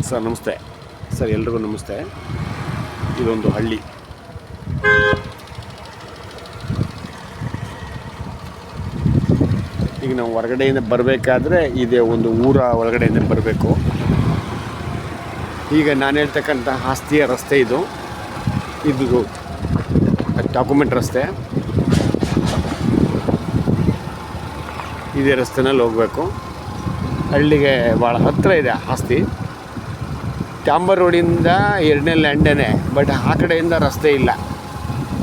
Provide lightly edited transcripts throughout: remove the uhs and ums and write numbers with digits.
Sir ನಮಸ್ತೆ. Sir ಎಲ್ರಿಗೂ ನಮಸ್ತೆ. ಇದೊಂದು ಹಳ್ಳಿ. ಈಗ ನಾವು ಹೊರಗಡೆಯಿಂದ ಬರಬೇಕಾದ್ರೆ ಇದೇ ಒಂದು ಊರ ಒಳಗಡೆಯಿಂದ ಬರಬೇಕು. ಈಗ ನಾನು ಹೇಳ್ತಕ್ಕಂಥ ಆಸ್ತಿಯ ರಸ್ತೆ ಇದು ಡಾಕ್ಯುಮೆಂಟ್ ರಸ್ತೆ. ಇದೇ ರಸ್ತೆನಲ್ಲಿ ಹೋಗಬೇಕು. ಹಳ್ಳಿಗೆ ಭಾಳ ಹತ್ತಿರ ಇದೆ ಆಸ್ತಿ. ಚಾಂಬರ್ ರೋಡಿಂದ 2ನೇ ಲ್ಯಾಂಡೇನೆ, ಬಟ್ ಆ ಕಡೆಯಿಂದ ರಸ್ತೆ ಇಲ್ಲ.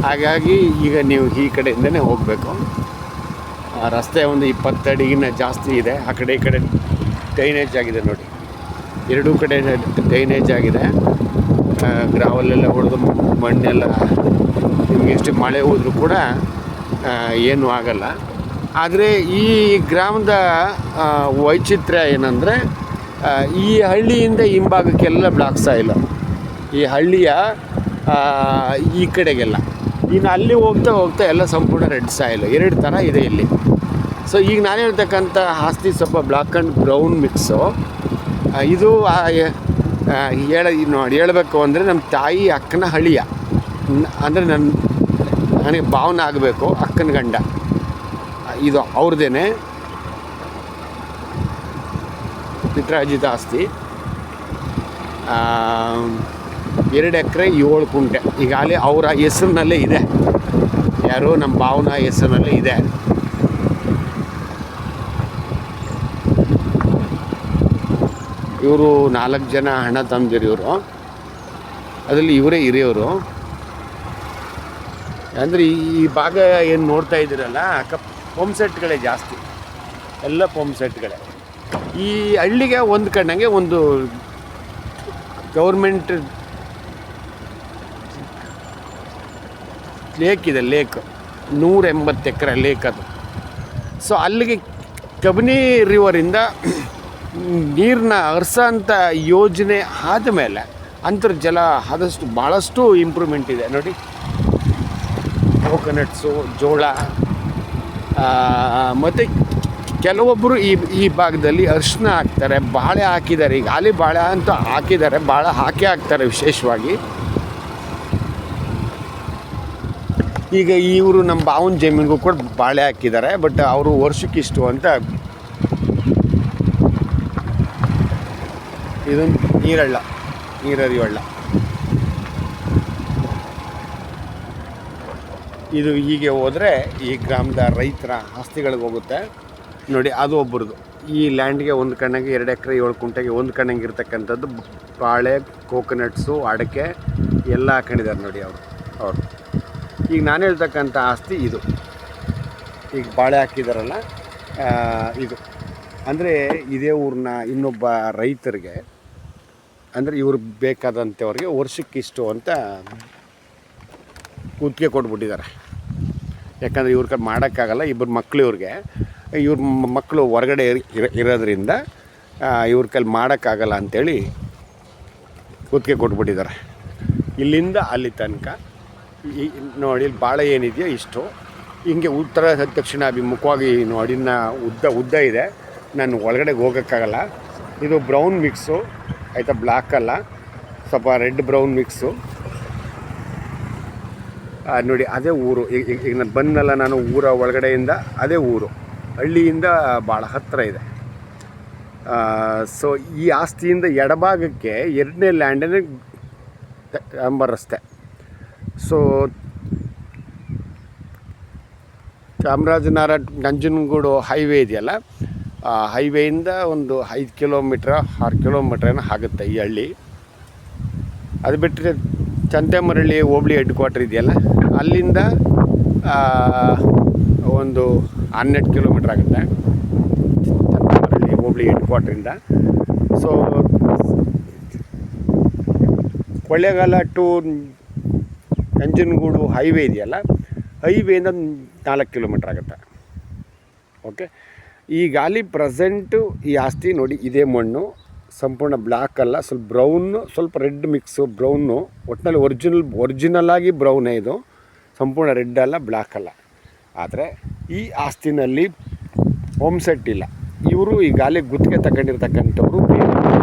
ಹಾಗಾಗಿ ಈಗ ನೀವು ಈ ಕಡೆಯಿಂದನೇ ಹೋಗಬೇಕು. ರಸ್ತೆ ಒಂದು 20 ಅಡಿಗಿನ್ನ ಜಾಸ್ತಿ ಇದೆ. ಆ ಕಡೆ ಈ ಕಡೆ ಡ್ರೈನೇಜ್ ಆಗಿದೆ ನೋಡಿ, ಎರಡೂ ಕಡೆ ಡ್ರೈನೇಜ್ ಆಗಿದೆ. ಗ್ರಾವಲ್ಲೆಲ್ಲ ಹೊಡೆದು ಮಣ್ಣೆಲ್ಲ ನಿಮಗೆ ಎಷ್ಟು ಮಳೆ ಹೋದರೂ ಕೂಡ ಏನೂ ಆಗಲ್ಲ. ಆದರೆ ಈ ಗ್ರಾಮದ ವೈಚಿತ್ರ್ಯ ಏನಂದರೆ, ಈ ಹಳ್ಳಿಯಿಂದ ಹಿಂಭಾಗಕ್ಕೆಲ್ಲ ಬ್ಲಾಕ್ ಸಾಯಿಲು, ಈ ಹಳ್ಳಿಯ ಈ ಕಡೆಗೆಲ್ಲ. ಇನ್ನು ಅಲ್ಲಿ ಹೋಗ್ತಾ ಹೋಗ್ತಾ ಎಲ್ಲ ಸಂಪೂರ್ಣ ರೆಡ್ ಸಾಯಿಲು, 2 ಥರ ಇದೆ ಇಲ್ಲಿ. ಸೊ ಈಗ ನಾನು ಹೇಳ್ತಕ್ಕಂಥ ಆಸ್ತಿ ಸ್ವಲ್ಪ ಬ್ಲಾಕ್ ಆ್ಯಂಡ್ ಬ್ರೌನ್ ಮಿಕ್ಸು. ಇದು ಹೇಳಬೇಕು ಅಂದರೆ ನಮ್ಮ ತಾಯಿ ಅಕ್ಕನ ಹಳಿಯ, ಅಂದರೆ ನನಗೆ ಭಾವನೆ ಆಗಬೇಕು, ಅಕ್ಕನ ಗಂಡ. ಇದು ಅವ್ರದ್ದೇನೆ ಪಿತ್ರಾರ್ಜಿತ ಆಸ್ತಿ. 2 ಎಕರೆ 7 ಕುಂಟೆ ಈಗಾಗಲೇ ಅವರ ಹೆಸರಿನಲ್ಲೇ ಇದೆ. ಯಾರು ನಮ್ಮ ಭಾವನ ಹೆಸರಿನಲ್ಲೇ ಇದೆ. ಇವರು 4 ಜನ ಅಣ್ಣ ತಮ್ಮದಿರು. ಇವರು ಅದರಲ್ಲಿ ಇವರೇ ಹಿರಿಯವರು. ಅಂದರೆ ಈ ಭಾಗ ಏನು ನೋಡ್ತಾ ಇದ್ದೀರಲ್ಲ, ಪಂಪ್ ಸೆಟ್ಗಳೇ ಜಾಸ್ತಿ, ಎಲ್ಲ ಪಂಪ್ ಸೆಟ್ಗಳೇ. ಈ ಹಳ್ಳಿಗೆ ಒಂದು ಕಣ್ಣಂಗೆ ಒಂದು ಗೌರ್ಮೆಂಟ್ ಲೇಕ್ ಇದೆ. ಲೇಕ್ 180 ಎಕರೆ ಲೇಕ್ ಅದು. ಸೊ ಅಲ್ಲಿಗೆ ಕಬಿನಿ ರಿವರಿಂದ ನೀರನ್ನ ಹರಿಸೋಂಥ ಯೋಜನೆ ಆದಮೇಲೆ ಅಂತರ್ಜಲ ಆದಷ್ಟು ಭಾಳಷ್ಟು ಇಂಪ್ರೂವ್ಮೆಂಟ್ ಇದೆ ನೋಡಿ. ಕೋಕೋನಟ್ಸು, ಜೋಳ, ಮತ್ತು ಕೆಲವೊಬ್ಬರು ಈ ಭಾಗದಲ್ಲಿ ಅರಿಶಿನ ಹಾಕ್ತಾರೆ, ಬಾಳೆ ಹಾಕಿದ್ದಾರೆ. ಈಗ ಅಲ್ಲಿ ಬಾಳೆ ಅಂತ ಹಾಕಿದ್ದಾರೆ, ಬಾಳೆ ಹಾಕ್ತಾರೆ ವಿಶೇಷವಾಗಿ. ಈಗ ಇವರು ನಮ್ಮ ಬಾವನ ಜಮೀನಿಗೂ ಕೂಡ ಬಾಳೆ ಹಾಕಿದ್ದಾರೆ, ಬಟ್ ಅವರು ವರ್ಷಕ್ಕಿಷ್ಟು ಅಂತ. ಇದೊಂದು ನೀರರಿಯೋ ಹಳ್ಳ. ಇದು ಹೀಗೆ ಹೋದರೆ ಈ ಗ್ರಾಮದ ರೈತರ ಆಸ್ತಿಗಳಿಗೆ ಹೋಗುತ್ತೆ ನೋಡಿ. ಅದು ಒಬ್ಬರದು. ಈ ಲ್ಯಾಂಡ್ಗೆ ಒಂದು ಕಣ್ಣಂಗೆ 2 ಎಕರೆ 7 ಕುಂಟೆಗೆ ಒಂದು ಕಣ್ಣಂಗೆ ಇರ್ತಕ್ಕಂಥದ್ದು ಬಾಳೆ, ಕೋಕೋನಟ್ಸು, ಅಡಿಕೆ ಎಲ್ಲ ಹಾಕೊಂಡಿದ್ದಾರೆ ನೋಡಿ ಅವರು. ಈಗ ನಾನು ಹೇಳ್ತಕ್ಕಂಥ ಆಸ್ತಿ ಇದು. ಈಗ ಬಾಳೆ ಹಾಕಿದಾರಲ್ಲ, ಇದು ಅಂದರೆ ಇದೇ ಊರನ್ನ ಇನ್ನೊಬ್ಬ ರೈತರಿಗೆ, ಅಂದರೆ ಇವ್ರು ಬೇಕಾದಂಥವ್ರಿಗೆ ವರ್ಷಕ್ಕಿಷ್ಟು ಅಂತ ಗುತ್ತಿಗೆ ಕೊಟ್ಬಿಟ್ಟಿದ್ದಾರೆ. ಯಾಕಂದರೆ ಇವ್ರ ಕಡೆ ಮಾಡೋಕ್ಕಾಗಲ್ಲ, 2 ಮಕ್ಕಳು ಇವ್ರಿಗೆ. ಇವ್ರ ಮಕ್ಕಳು ಹೊರಗಡೆ ಇರೋದ್ರಿಂದ ಇವ್ರ ಕೈಲಿ ಮಾಡೋಕ್ಕಾಗಲ್ಲ ಅಂಥೇಳಿ ಗುತ್ತಿಗೆ ಕೊಟ್ಬಿಟ್ಟಿದ್ದಾರೆ. ಇಲ್ಲಿಂದ ಅಲ್ಲಿ ತನಕ ನೋಡಿ, ಬಾಳೆ ಏನಿದೆಯೋ ಇಷ್ಟು ಹಿಂಗೆ ಉತ್ತರ ದಕ್ಷಿಣಾಭಿಮುಖವಾಗಿ ನೋಡಿ ಉದ್ದ ಇದೆ. ನಾನು ಒಳಗಡೆ ಹೋಗೋಕ್ಕಾಗಲ್ಲ. ಇದು ಬ್ರೌನ್ ಮಿಕ್ಸು ಆಯಿತಾ, ಬ್ಲ್ಯಾಕ್ ಅಲ್ಲ, ಸ್ವಲ್ಪ ರೆಡ್ ಬ್ರೌನ್ ಮಿಕ್ಸು ನೋಡಿ. ಅದೇ ಊರು. ಈಗ ನಾನು ಬಂದಲ್ಲ, ನಾನು ಊರ ಒಳಗಡೆಯಿಂದ ಅದೇ ಊರು. ಹಳ್ಳಿಯಿಂದ ಭಾಳ ಹತ್ತಿರ ಇದೆ. ಸೊ ಈ ಆಸ್ತಿಯಿಂದ ಎಡಭಾಗಕ್ಕೆ 2ನೇ ಲ್ಯಾಂಡೇ ಚಾಂಬರ್ ರಸ್ತೆ. ಸೊ ಚಾಮರಾಜನಗರ ನಂಜನಗೂಡು ಹೈವೇ ಇದೆಯಲ್ಲ, ಹೈವೇಯಿಂದ ಒಂದು 5 ಕಿಲೋಮೀಟ್ರ್ 6 ಕಿಲೋಮೀಟ್ರ್ ಏನೋ ಆಗುತ್ತೆ ಈ ಹಳ್ಳಿ. ಅದು ಬಿಟ್ಟರೆ ಚಂತೆಮರಳ್ಳಿ ಹೋಬಳಿ ಹೆಡ್ ಕ್ವಾರ್ಟರ್ ಇದೆಯಲ್ಲ, ಅಲ್ಲಿಂದ ಒಂದು 12 ಕಿಲೋಮೀಟ್ರ್ ಆಗುತ್ತೆ ಚಂತೆಮರಳ್ಳಿ ಹೋಬಳಿ ಹೆಡ್ ಕ್ವಾರ್ಟ್ರಿಂದ. So Kollegal to Nanjangud highway ಇದೆಯಲ್ಲ, ಹೈವೇಯಿಂದ 4 ಕಿಲೋಮೀಟ್ರ್ ಆಗುತ್ತೆ. ಓಕೆ. ಈಗ ಅಲ್ಲಿ ಪ್ರೆಸೆಂಟು ಈ ಆಸ್ತಿ ನೋಡಿ, ಇದೇ ಮಣ್ಣು, ಸಂಪೂರ್ಣ ಬ್ಲ್ಯಾಕ್ ಅಲ್ಲ, ಸ್ವಲ್ಪ ಬ್ರೌನು, ಸ್ವಲ್ಪ ರೆಡ್ ಮಿಕ್ಸು, ಬ್ರೌನು. ಒಟ್ಟಿನಲ್ಲಿ ಒರಿಜಿನಲ್ಲಾಗಿ ಬ್ರೌನೇ ಇದು, ಸಂಪೂರ್ಣ ರೆಡ್ ಅಲ್ಲ, ಬ್ಲ್ಯಾಕ್ ಅಲ್ಲ. ಆದರೆ ಈ ಆಸ್ತಿನಲ್ಲಿ ಹೋಮ್ ಸೆಟ್ ಇಲ್ಲ. ಇವರು ಈಗಾಗಲೇ ಗುತ್ತಿಗೆ ತಗೊಂಡಿರ್ತಕ್ಕಂಥವ್ರು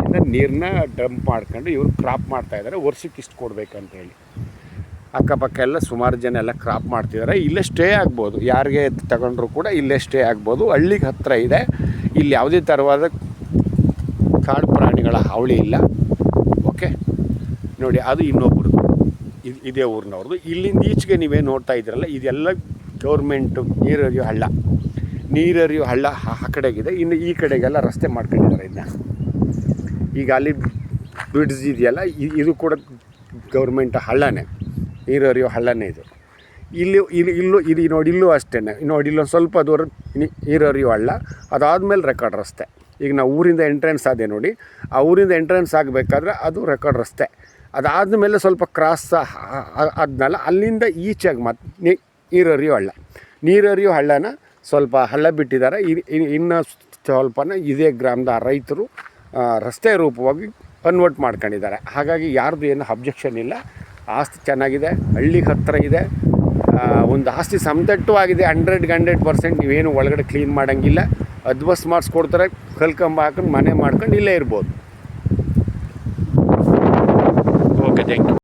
ಅಲ್ಲಿಂದ ನೀರನ್ನ ಡಂಪ್ ಮಾಡ್ಕೊಂಡು ಇವರು ಕ್ರಾಪ್ ಮಾಡ್ತಾಯಿದ್ದಾರೆ, ವರ್ಷಕ್ಕೆ ಇಷ್ಟು ಕೊಡಬೇಕಂತ ಹೇಳಿ. ಅಕ್ಕಪಕ್ಕ ಎಲ್ಲ ಸುಮಾರು ಜನ ಎಲ್ಲ ಕ್ರಾಪ್ ಮಾಡ್ತಿದ್ದಾರೆ. ಇಲ್ಲೇ ಸ್ಟೇ ಆಗ್ಬೋದು, ಯಾರಿಗೆ ತಗೊಂಡ್ರು ಕೂಡ ಇಲ್ಲೇ ಸ್ಟೇ ಆಗ್ಬೋದು. ಹಳ್ಳಿಗೆ ಹತ್ತಿರ ಇದೆ, ಇಲ್ಲಿ ಯಾವುದೇ ಥರವಾದ ಕಾಡು ಪ್ರಾಣಿಗಳ ಹಾವಳಿ ಇಲ್ಲ. ಓಕೆ ನೋಡಿ, ಅದು ಇನ್ನೊಬ್ರದ್ದು, ಇದೇ ಊರಿನವ್ರದ್ದು. ಇಲ್ಲಿಂದ ಈಚೆಗೆ ನೀವೇ ನೋಡ್ತಾ ಇದ್ದೀರಲ್ಲ, ಇದೆಲ್ಲ ಗೌರ್ಮೆಂಟು ನೀರರಿಯೋ ಹಳ್ಳ ಆ ಕಡೆಗಿದೆ. ಇನ್ನು ಈ ಕಡೆಗೆಲ್ಲ ರಸ್ತೆ ಮಾಡ್ಕೊಂಡಿದ್ದಾರೆ. ಇನ್ನು ಈಗ ಅಲ್ಲಿ ಬ್ರಿಡ್ಜ್ ಇದೆಯಲ್ಲ, ಇದು ಕೂಡ ಗೌರ್ಮೆಂಟ್ ಹಳ್ಳನೇ, ನೀರರಿಯೋ ಹಳ್ಳನೇ ಇದು. ಇಲ್ಲೂ ನೋಡಿ, ಇಲ್ಲೂ ಅಷ್ಟೇ ನೋಡಿ, ಇಲ್ಲೊಂದು ಸ್ವಲ್ಪ ದೂರ ನೀರರಿಯೋ ಹಳ್ಳ, ಅದಾದಮೇಲೆ ರೆಕಾರ್ಡ್ ರಸ್ತೆ. ಈಗ ನಾವು ಊರಿಂದ ಎಂಟ್ರೆನ್ಸ್ ಆದೆ ನೋಡಿ, ಆ ಊರಿಂದ ಎಂಟ್ರೆನ್ಸ್ ಆಗಬೇಕಾದ್ರೆ ಅದು ರೆಕಾರ್ಡ್ ರಸ್ತೆ. ಅದಾದಮೇಲೆ ಸ್ವಲ್ಪ ಕ್ರಾಸ್ ಆದ್ಮೇಲೆ ಅಲ್ಲಿಂದ ಈಚೆಗೆ ಮತ್ತೆ ನೀರರಿಯೋ ಹಳ್ಳನ ಸ್ವಲ್ಪ ಹಳ್ಳ ಬಿಟ್ಟಿದ್ದಾರೆ. ಇನ್ನು ಸ್ವಲ್ಪನ ಇದೇ ಗ್ರಾಮದ ರೈತರು ರಸ್ತೆ ರೂಪವಾಗಿ ಕನ್ವರ್ಟ್ ಮಾಡ್ಕೊಂಡಿದ್ದಾರೆ. ಹಾಗಾಗಿ ಯಾರ್ದು ಏನು ಅಬ್ಜೆಕ್ಷನ್ ಇಲ್ಲ. ಆಸ್ತಿ ಚೆನ್ನಾಗಿದೆ, ಹಳ್ಳಿಗೆ ಹತ್ತಿರ ಇದೆ, ಒಂದು ಆಸ್ತಿ ಸಮತಟ್ಟವಾಗಿದೆ. 100% ನೀವೇನು ಒಳಗಡೆ ಕ್ಲೀನ್ ಮಾಡೋಂಗಿಲ್ಲ. ಅದ್ಬಸ್ ಮಾಡಿಸ್ಕೊಡ್ತಾರೆ, ಕಲ್ಕಂಬ ಹಾಕೊಂಡು ಮನೆ ಮಾಡ್ಕೊಂಡು ಇಲ್ಲೇ ಇರ್ಬೋದು. Okay, thank you.